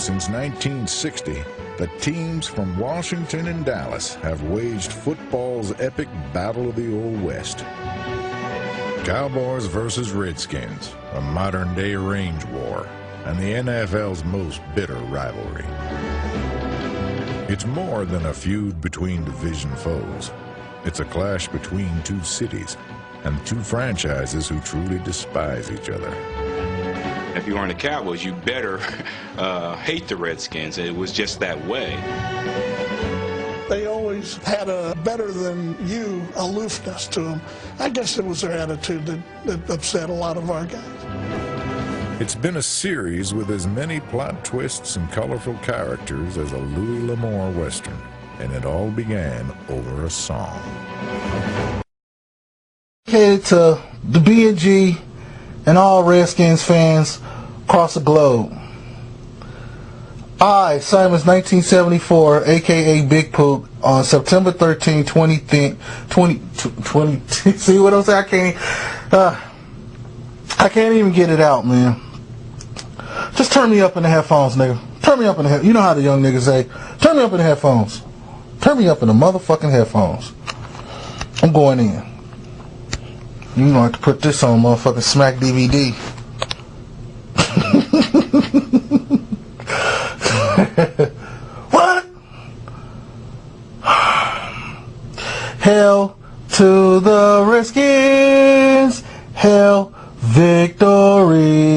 since 1960, the teams from Washington and Dallas have waged football's epic Battle of the Old West. Cowboys versus Redskins, a modern-day range war, and the NFL's most bitter rivalry. It's more than a feud between division foes. It's a clash between two cities and two franchises who truly despise each other. If you weren't the Cowboys, you better hate the Redskins. It was just that way. They always had a better-than-you aloofness to them. I guess it was their attitude that upset a lot of our guys. It's been a series with as many plot twists and colorful characters as a Louis L'Amour Western, and it all began over a song. Dedicated to the B&G and all Redskins fans across the globe. I, Simons 1974, aka Big Pook, on September 13, 2020, see what I'm saying? I can't even get it out, man. Just turn me up in the headphones, nigga. Turn me up in the you know how the young niggas say, turn me up in the headphones. Turn me up in the motherfucking headphones. I'm going in. You know I have to put this on motherfucking Smack DVD. What? Hail to the Redskins. Hail victory.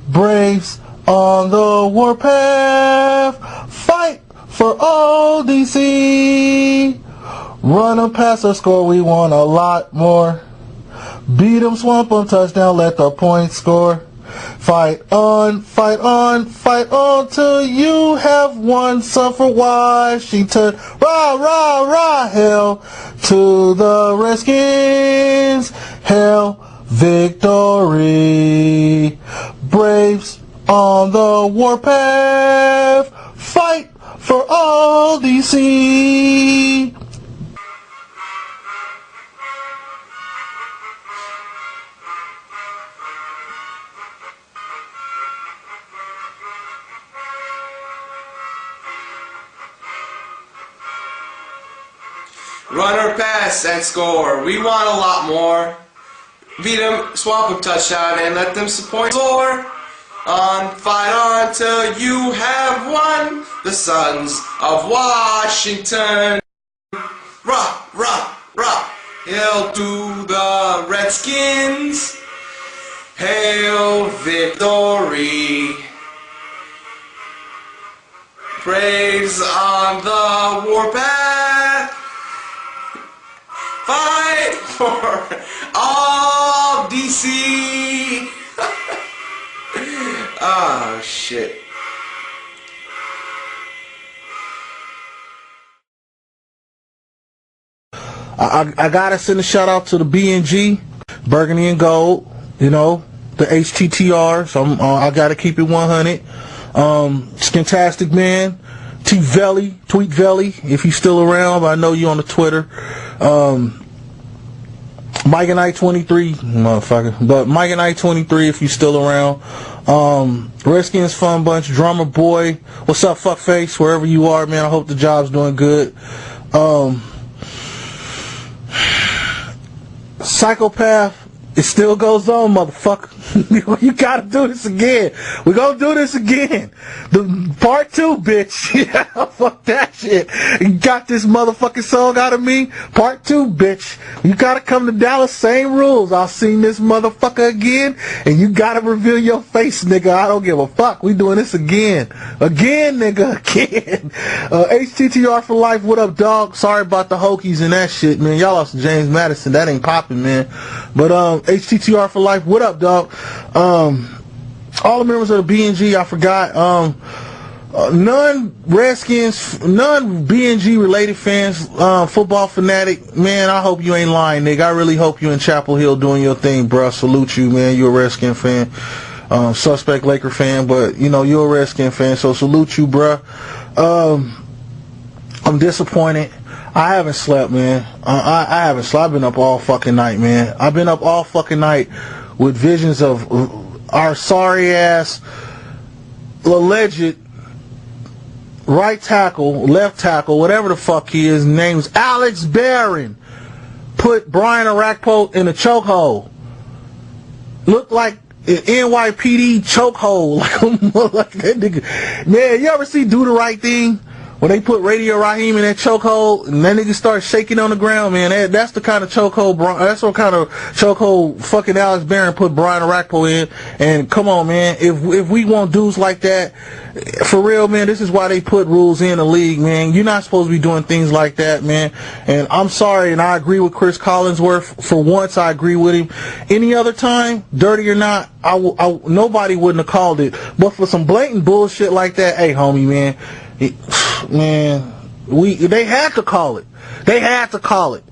Braves on the warpath. Fight for all DC. Run 'em, pass or score, we want a lot more. Beat 'em, swamp 'em, touchdown, let the points score. Fight on, fight on, fight on till you have won. Suffer Washington, rah, rah, rah. Hail to the Redskins, hail victory. Braves on the warpath, fight for all DC. Run or pass and score. We want a lot more. Beat them, swamp them, touchdown, and let them point score. Fight on till you have won. The Sons of Washington. Rah, rah, rah. Hail to the Redskins. Hail victory. Braves on the warpath. Fight for all DC. Oh shit. I gotta send a shout out to the B&G, Burgundy and Gold, you know, the HTTR, so I gotta keep it 100. Skintastic Man, Tweet Velly, if he's still around, but I know you on the Twitter. Mike and I 23, motherfucker, but Mike and I 23 if you still around. Redskins Fun Bunch, Drummer Boy, what's up, fuckface, wherever you are, man, I hope the job's doing good. Psychopath, it still goes on, motherfucker. You gotta do this again. We're gonna do this again. The part 2, bitch. Yeah, fuck that shit. You got this motherfucking song out of me? Part 2, bitch. You gotta come to Dallas, same rules. I'll see this motherfucker again, and you gotta reveal your face, nigga. I don't give a fuck. We doing this again. Again, nigga. Again. HTTR for life. What up, dog? Sorry about the Hokies and that shit, man. Y'all lost to James Madison. That ain't popping, man. But HTTR for life. What up, dog? All the members of the B&G, I forgot. None Redskins, none B&G related fans, football fanatic, man, I hope you ain't lying, nigga. I really hope you in Chapel Hill doing your thing, bruh. Salute you, man. You're a Redskin fan. Suspect Laker fan, but, you know, you're a Redskin fan, so salute you, bruh. I'm disappointed. I haven't slept, man. I haven't slept. I've been up all fucking night, man. I've been up all fucking night with visions of our sorry ass alleged right tackle, left tackle, whatever the fuck he is, name's Alex Barron, put Brian Orakpo in a chokehold. Looked like an NYPD chokehold. Like that nigga. Man, you ever see Do the Right Thing? When they put Radio Raheem in that chokehold and that nigga starts shaking on the ground, man, that's the kind of chokehold, that's what kind of chokehold fucking Alex Barron put Brian Orakpo in. And come on, man, if we want dudes like that, for real, man, this is why they put rules in the league, man. You're not supposed to be doing things like that, man. And I'm sorry, and I agree with Chris Collinsworth. For once, I agree with him. Any other time, dirty or not, nobody wouldn't have called it. But for some blatant bullshit like that, hey, homie, man, they had to call it. They had to call it.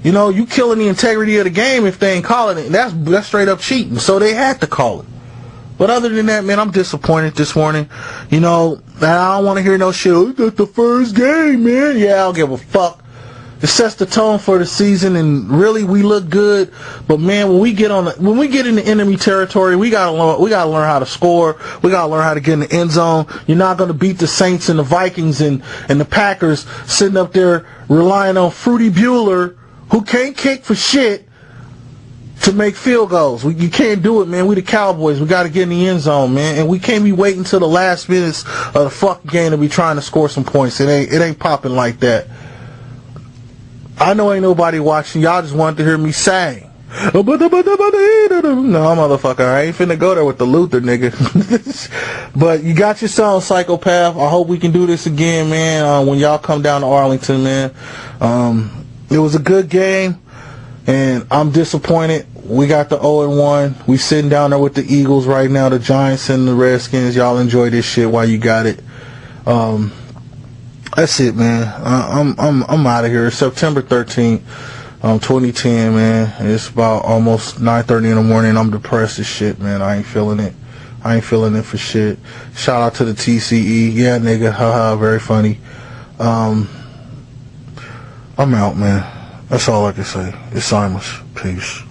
You know, you killing the integrity of the game if they ain't calling it. That's straight up cheating. So they had to call it. But other than that, man, I'm disappointed this morning. You know, I don't want to hear no shit. Oh, that's the first game, man. Yeah, I don't give a fuck. It sets the tone for the season, and really, we look good. But man, when we get into enemy territory, we gotta learn how to score. We gotta learn how to get in the end zone. You're not gonna beat the Saints and the Vikings and the Packers sitting up there relying on Fruity Bueller, who can't kick for shit, to make field goals. You can't do it, man. We the Cowboys. We got to get in the end zone, man. And we can't be waiting until the last minutes of the fucking game to be trying to score some points. It ain't popping like that. I know ain't nobody watching. Y'all just wanted to hear me sing. No, motherfucker, I ain't finna go there with the Luther, nigga. But you got your song, Psychopath. I hope we can do this again, man, when y'all come down to Arlington, man. It was a good game, and I'm disappointed. We got the 0-1. We sitting down there with the Eagles right now, the Giants and the Redskins. Y'all enjoy this shit while you got it. That's it, man. I'm out of here. September 13th, 2010, man. It's about almost 9:30 in the morning. I'm depressed as shit, man. I ain't feeling it. I ain't feeling it for shit. Shout out to the TCE. Yeah, nigga. Haha, very funny. I'm out, man. That's all I can say. It's Simus. Peace.